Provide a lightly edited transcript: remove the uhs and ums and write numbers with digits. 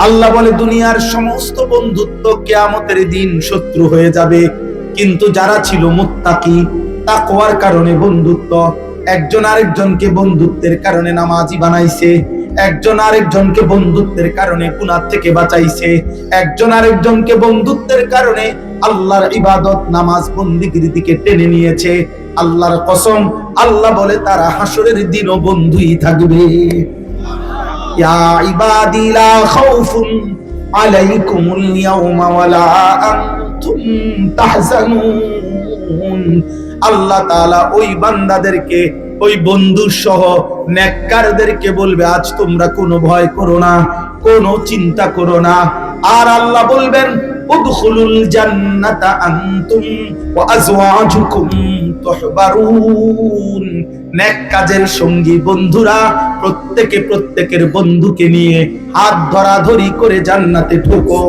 আল্লাহ বলে দুনিয়ার সমস্ত বন্ধুত্ব কিয়ামতের দিন শত্রু হয়ে যাবে, কিন্তু যারা ছিল মুত্তাকি, তাকওয়ার কারণে বন্ধুত্ব, একজন আরেকজনকে বন্ধুত্বের কারণে নামাজি বানাইছে, একজন আরেকজনকে বন্ধুত্বের কারণে গুনাহ থেকে বাঁচাইছে, একজন আরেকজনকে বন্ধুত্বের কারণে আল্লাহর ইবাদত নামাজ বন্দিগির দিকে টেনে নিয়েছে। আল্লাহর কসম, আল্লাহ বলে তারা হাসরের দিনও বন্ধুই থাকবে। ইয়া ইবাদি লা খাউফুন আলাইকুমুল ইয়াওমা ওয়ালা আনতুম তাহজানুন। আল্লাহ তাআলা ওই বান্দাদেরকে, ওই বন্ধু সহ নেককারদেরকে বলবে, আজ তোমরা কোনো ভয় করো না, কোনো চিন্তা করো না। আর আল্লাহ বলবেন, উদখুলুল জান্নাতা আনতুম ওয়া আজওয়াজুকুম তুহবারুন। নেক কাজের সঙ্গী বন্ধুরা প্রত্যেকে প্রত্যেকের বন্ধুকে নিয়ে হাত ধরাধরি করে জান্নাতে ঢোকো।